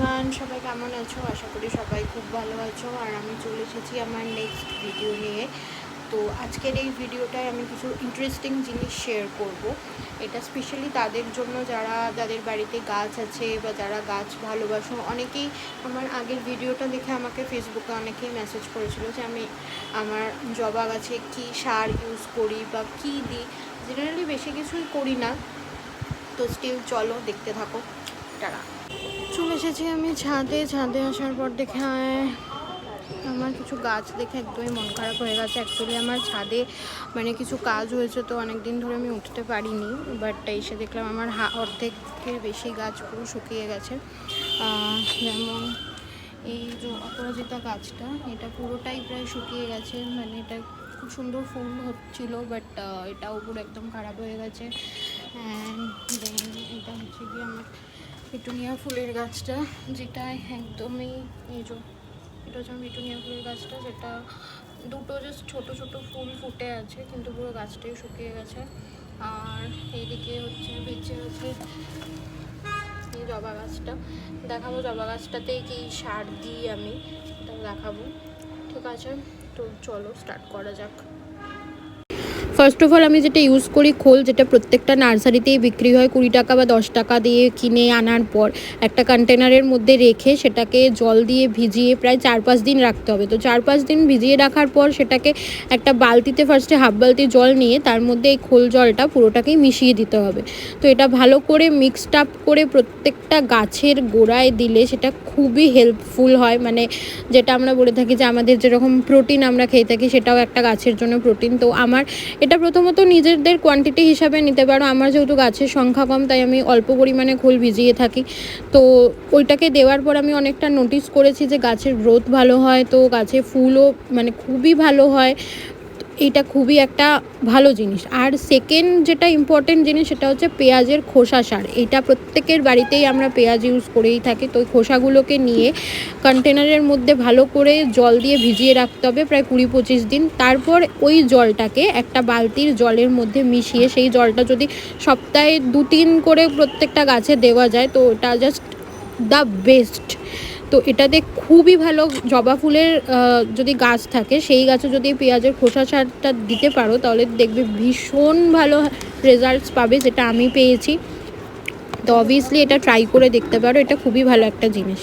Everyone, সবাই কেমন আছো? আশা করি সবাই খুব ভালো আছো। আর আমি চলে এসেছি আমার নেক্সট ভিডিও নিয়ে। তো আজকের এই ভিডিওটায় আমি কিছু ইন্টারেস্টিং জিনিস শেয়ার করব। এটা স্পেশালি তাদের জন্য যাদের বাড়িতে গাছ আছে বা যারা গাছ ভালোবাসো। অনেকেই আমার আগের ভিডিওটা দেখে আমাকে ফেসবুকে অনেকেই মেসেজ করেছিল যে আমি আমার জবা গাছে কী সার ইউজ করি বা কী দিই। জেনারেলি বেশি কিছুই করি না, তো স্টিল চলো দেখতে থাকো। টাটা। চলে এসেছি আমি ছাদে আসার পর দেখে আমার কিছু গাছ দেখে একদমই মন খারাপ হয়ে গেছে। অ্যাকচুয়ালি আমার ছাদে কিছু কাজ হয়েছে, তো অনেক দিন ধরে আমি উঠতে পারিনি। বাট এসে দেখলাম আমার অর্ধেকের বেশি গাছ পুরো শুকিয়ে গেছে। যেমন এই যে অপরাজিতা গাছটা, এটা পুরোটাই প্রায় শুকিয়ে গেছে। এটা খুব সুন্দর ফুল হচ্ছিল, বাট এটাও পুরো একদম খারাপ হয়ে গেছে। অ্যান্ড দেন এটা হচ্ছে কি আমার পিটুনিয়া ফুলের গাছটা, যেটা একদমই এটা হচ্ছে আমার পিটুনিয়া ফুলের গাছটা, যেটা দুটো জাস্ট ছোটো ছোটো ফুল ফুটে আছে, কিন্তু পুরো গাছটাই শুকিয়ে গেছে। আর এইদিকে হচ্ছে বেঁচে আছে এই জবা গাছটা। দেখাবো জবা গাছটাতে কি সার দিই আমি, এটাও দেখাবো। ঠিক আছে, তো চলো স্টার্ট করা যাক। ফার্স্ট অফ অল আমি যেটা ইউজ করি খোল, যেটা প্রত্যেকটা নার্সারিতেই বিক্রি হয় 20 টাকা বা 10 টাকা দিয়ে কিনে আনার পর একটা কন্টেনারের মধ্যে রেখে সেটাকে জল দিয়ে ভিজিয়ে প্রায় 4-5 দিন রাখতে হবে। তো 4-5 দিন ভিজিয়ে রাখার পর সেটাকে একটা বালতিতে ফার্স্টে হাফ বালতি জল নিয়ে তার মধ্যে এই খোল জলটা পুরোটাকেই মিশিয়ে দিতে হবে। তো এটা ভালো করে মিক্সড আপ করে প্রত্যেকটা গাছের গোড়ায় দিলে সেটা খুবই হেল্পফুল হয়। যেটা আমরা বলে থাকি যে আমাদের যেরকম প্রোটিন আমরা খেয়ে থাকি, সেটাও একটা গাছের জন্য প্রোটিন। তো আমার এটা প্রথমত নিজেদের কোয়ান্টিটি হিসাবে নিতে পারো। আমার যেহেতু গাছের সংখ্যা কম, তাই আমি অল্প পরিমাণে খোল ভিজিয়ে থাকি। তো ওইটাকে দেওয়ার পর আমি অনেকটা নোটিস করেছি যে গাছের গ্রোথ ভালো হয়, তো গাছে ফুলও খুবই ভালো হয়। এইটা খুবই একটা ভালো জিনিস। আর সেকেন্ড যেটা ইম্পর্টেন্ট জিনিস, সেটা হচ্ছে পেঁয়াজের খোসা সার। এইটা প্রত্যেকের বাড়িতেই আমরা পেঁয়াজ ইউজ করেই থাকি। তো ওই খোসাগুলোকে নিয়ে কন্টেনারের মধ্যে ভালো করে জল দিয়ে ভিজিয়ে রাখতে হবে প্রায় 20-25 দিন। তারপর ওই জলটাকে একটা বালতির জলের মধ্যে মিশিয়ে, সেই জলটা যদি সপ্তাহে 2-3 করে প্রত্যেকটা গাছে দেওয়া যায়, তো ওটা জাস্ট দ্য বেস্ট। তো এটাতে খুবই ভালো। জবা ফুলের যদি গাছ থাকে, সেই গাছে যদি পেঁয়াজের খোসা সারটা দিতে পারো, তাহলে দেখবে ভীষণ ভালো রেজাল্টস পাবে, যেটা আমি পেয়েছি। তো অবভিয়াসলি এটা ট্রাই করে দেখতে পারো, এটা খুবই ভালো একটা জিনিস।